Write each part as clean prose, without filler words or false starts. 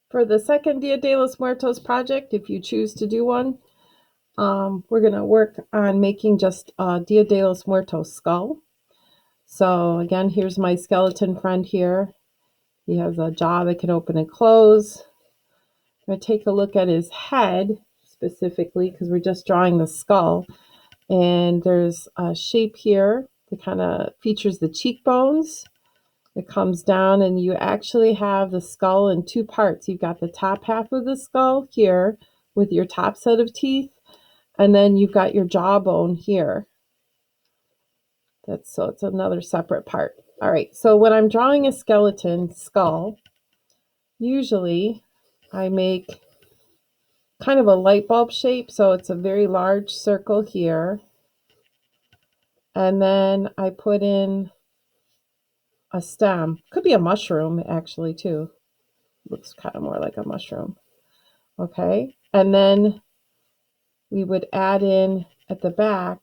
For the second Dia de los Muertos project, if you choose to do one, we're going to work on making just a Dia de los Muertos skull. So again, here's my skeleton friend here. He has a jaw that can open and close. I'm going to take a look at his head specifically because we're just drawing the skull. And there's a shape here that kind of features the cheekbones. It comes down and you actually have the skull in two parts. You've got the top half of the skull here with your top set of teeth, and then you've got your jawbone here. So it's another separate part. All right, so when I'm drawing a skeleton skull, usually I make kind of a light bulb shape, so it's a very large circle here. And then I put in a stem. Could be a mushroom actually too. Looks kind of more like a mushroom. Okay, and then we would add in at the back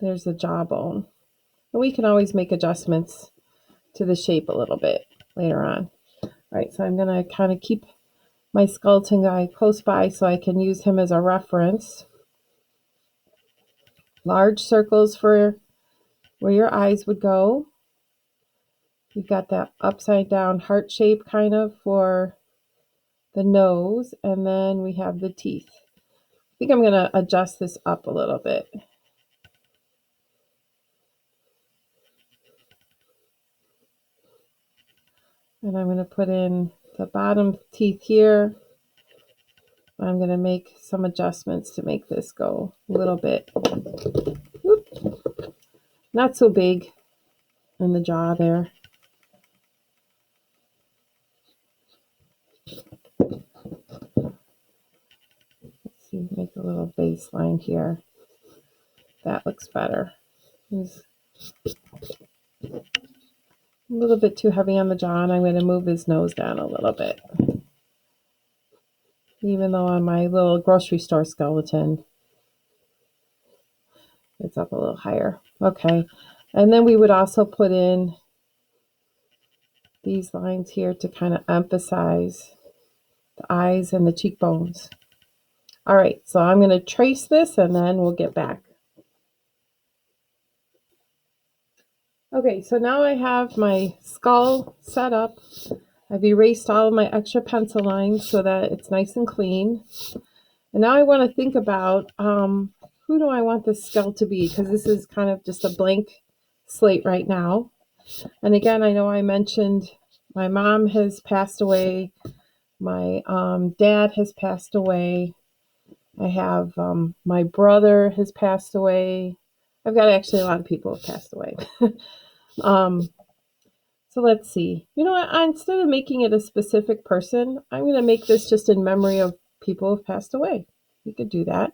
there's the jawbone. And we can always make adjustments to the shape a little bit later on. All right, so I'm going to kind of keep my skeleton guy close by so I can use him as a reference. Large circles for where your eyes would go. You've got that upside down heart shape kind of for the nose, and then we have the teeth. I think I'm going to adjust this up a little bit. And I'm going to put in the bottom teeth here. I'm going to make some adjustments to make this go a little bit. Whoop. Not so big in the jaw there. Let's see, make a little baseline here. That looks better. He's a little bit too heavy on the jaw, and I'm going to move his nose down a little bit. Even though on my little grocery store skeleton, it's up a little higher. Okay, and then we would also put in these lines here to kind of emphasize the eyes and the cheekbones. All right, so I'm going to trace this and then we'll get back. Okay, so now I have my skull set up. I've erased all of my extra pencil lines so that it's nice and clean. And now I want to think about who do I want this skull to be, because this is kind of just a blank slate right now. And again, I know I mentioned my mom has passed away. My dad has passed away. I have my brother has passed away. I've got actually a lot of people have passed away. So let's see. You know what? Instead of making it a specific person, I'm going to make this just in memory of people who have passed away. You could do that.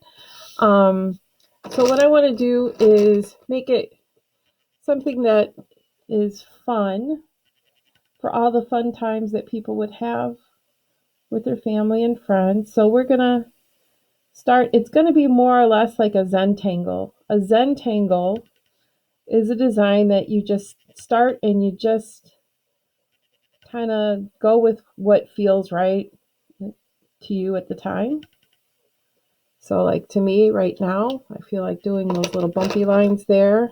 So what I want to do is make it something that is fun for all the fun times that people would have with their family and friends. So we're going to start. It's going to be more or less like a Zentangle. A Zentangle is a design that you just start and you just kind of go with what feels right to you at the time. So like to me right now, I feel like doing those little bumpy lines there.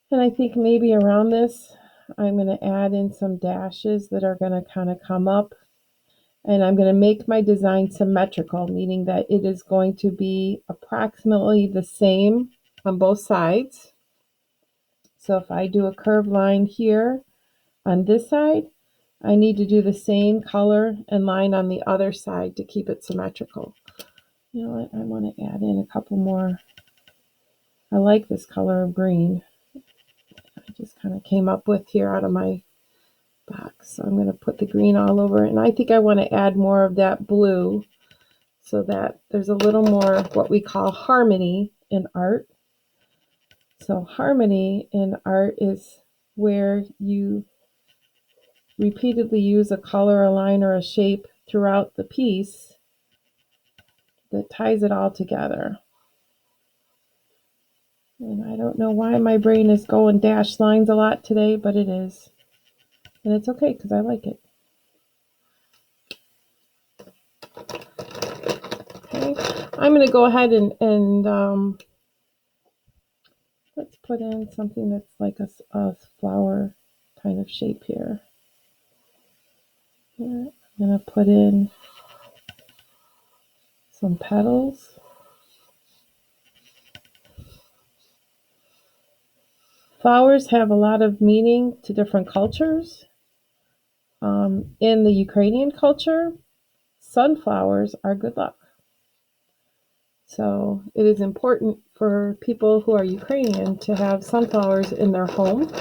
And I think maybe around this, I'm going to add in some dashes that are going to kind of come up. And I'm going to make my design symmetrical, meaning that it is going to be approximately the same on both sides. So if I do a curved line here on this side, I need to do the same color and line on the other side to keep it symmetrical. You know what? I want to add in a couple more. I like this color of green. I just kind of came up with here out of my box. So I'm going to put the green all over it. And I think I want to add more of that blue so that there's a little more what we call harmony in art. So harmony in art is where you repeatedly use a color, a line, or a shape throughout the piece that ties it all together. And I don't know why my brain is going dash lines a lot today, but it is. And it's okay because I like it. Okay, I'm going to go ahead and let's put in something that's like a flower kind of shape here. I'm going to put in some petals. Flowers have a lot of meaning to different cultures. In the Ukrainian culture, sunflowers are good luck. So it is important for people who are Ukrainian to have sunflowers in their home.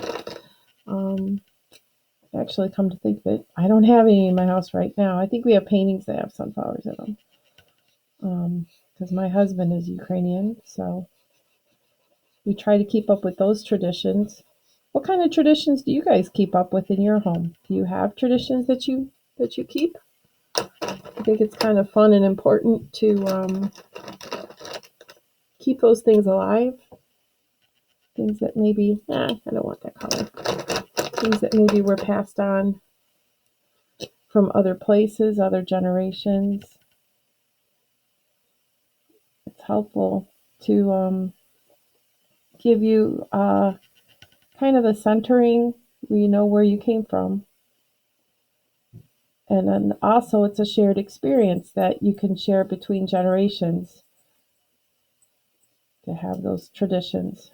Actually, come to think of it, I don't have any in my house right now. I think we have paintings that have sunflowers in them. Because my husband is Ukrainian, so we try to keep up with those traditions. What kind of traditions do you guys keep up with in your home? Do you have traditions that you keep? I think it's kind of fun and important to keep those things alive. Things that maybe, I don't want that color. Things that maybe were passed on from other places, other generations. It's helpful to give you kind of a centering where you know where you came from. And then also it's a shared experience that you can share between generations to have those traditions.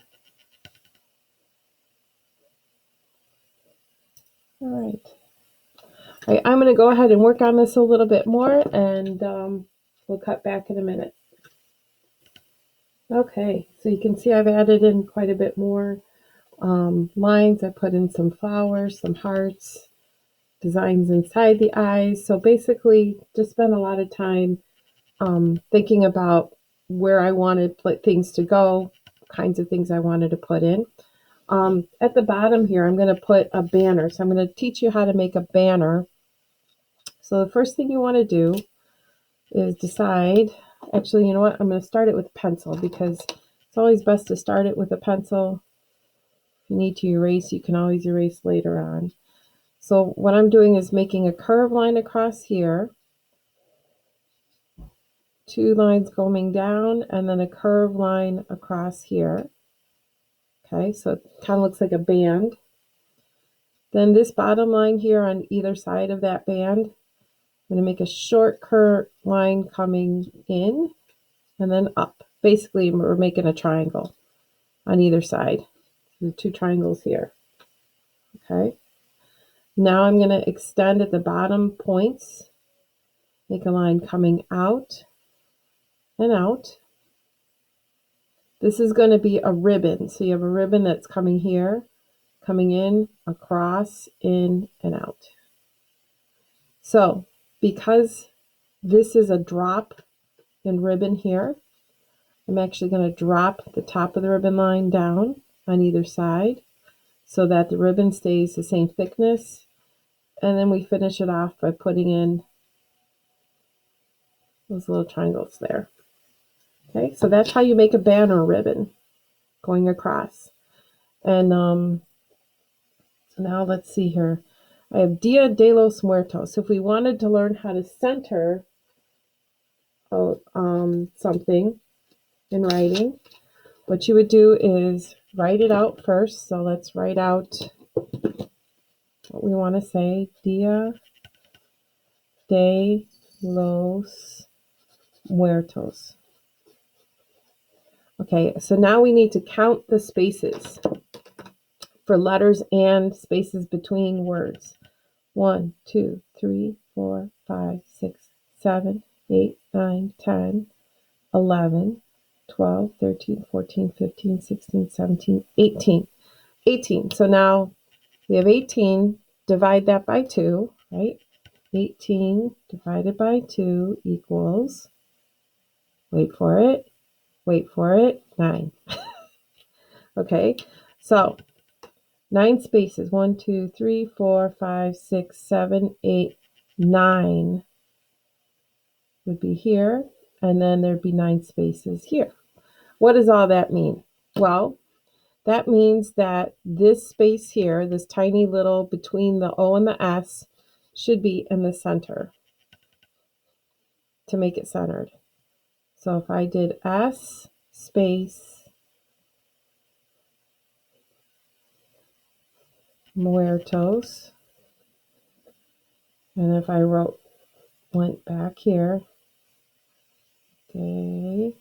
All right. I'm going to go ahead and work on this a little bit more, and we'll cut back in a minute. Okay, so you can see I've added in quite a bit more lines. I put in some flowers, some hearts, designs inside the eyes. So basically, just spent a lot of time thinking about where I wanted things to go, kinds of things I wanted to put in. At the bottom here, I'm going to put a banner. So I'm going to teach you how to make a banner. So the first thing you want to do is decide, actually, you know what? I'm going to start it with a pencil because it's always best to start it with a pencil. If you need to erase, you can always erase later on. So what I'm doing is making a curved line across here, 2 lines going down, and then a curved line across here. Okay, so it kind of looks like a band. Then this bottom line here on either side of that band, I'm going to make a short curved line coming in and then up. Basically, we're making a triangle on either side. The 2 triangles here. Okay. Now I'm going to extend at the bottom points, make a line coming out and out. This is going to be a ribbon. So you have a ribbon that's coming here, coming in, across, in, and out. So because this is a drop in ribbon here, I'm actually going to drop the top of the ribbon line down on either side so that the ribbon stays the same thickness. And then we finish it off by putting in those little triangles there. Okay, so that's how you make a banner ribbon going across. And so now let's see here. I have Dia de los Muertos. So if we wanted to learn how to center something in writing, what you would do is write it out first. So let's write out what we want to say. Dia de los Muertos. Okay, so now we need to count the spaces for letters and spaces between words. 1, 2, 3, 4, 5, 6, 7, 8, 9, 10, 11, 12, 13, 14, 15, 16, 17, 18. 18. So now we have 18. Divide that by 2, right? 18 divided by 2 equals, wait for it, 9. Okay, so 9 spaces. 1, 2, 3, 4, 5, 6, 7, 8, 9 would be here, and then there'd be 9 spaces here. What does all that mean? Well, that means that this space here, this tiny little between the O and the S, should be in the center to make it centered. So if I did S space Muertos, and if I went back here, okay,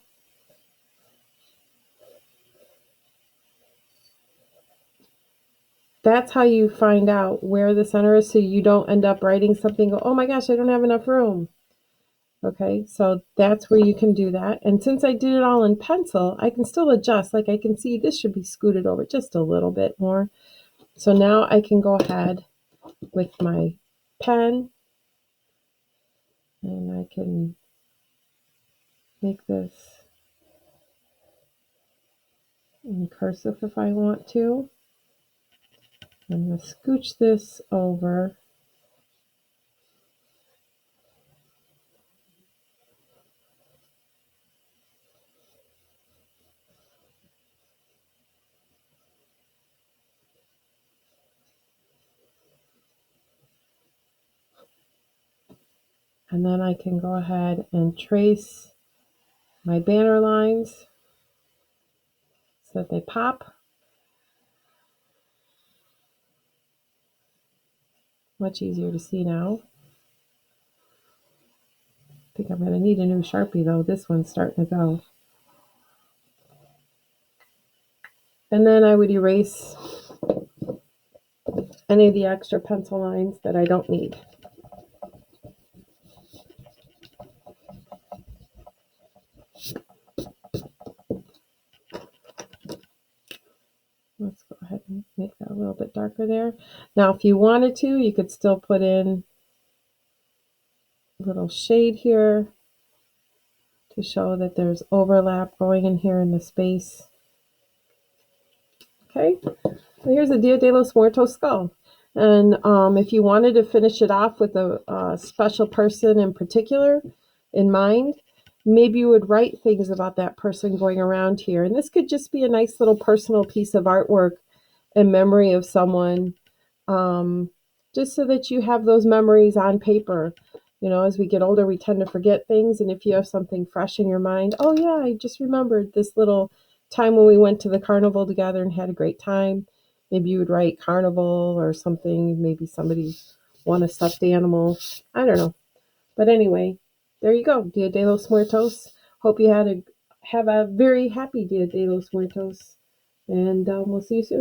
that's how you find out where the center is, so you don't end up writing something, go, oh my gosh, I don't have enough room. Okay, so that's where you can do that. And since I did it all in pencil, I can still adjust. Like I can see this should be scooted over just a little bit more. So now I can go ahead with my pen and I can make this in cursive if I want to. I'm going to scooch this over. And then I can go ahead and trace my banner lines so that they pop. Much easier to see now. I think I'm going to need a new Sharpie though. This one's starting to go. And then I would erase any of the extra pencil lines that I don't need. Let's go ahead and make that a little bit darker there. Now, if you wanted to, you could still put in a little shade here to show that there's overlap going in here in the space. Okay, so here's a Dia de los Muertos skull. And if you wanted to finish it off with a special person in particular in mind, maybe you would write things about that person going around here. And this could just be a nice little personal piece of artwork in memory of someone, just so that you have those memories on paper. You know, as we get older, we tend to forget things. And if you have something fresh in your mind, oh yeah, I just remembered this little time when we went to the carnival together and had a great time. Maybe you would write carnival or something. Maybe somebody won a stuffed animal. I don't know. But anyway, there you go. Dia de los Muertos. Hope you have a very happy Dia de los Muertos. And we'll see you soon.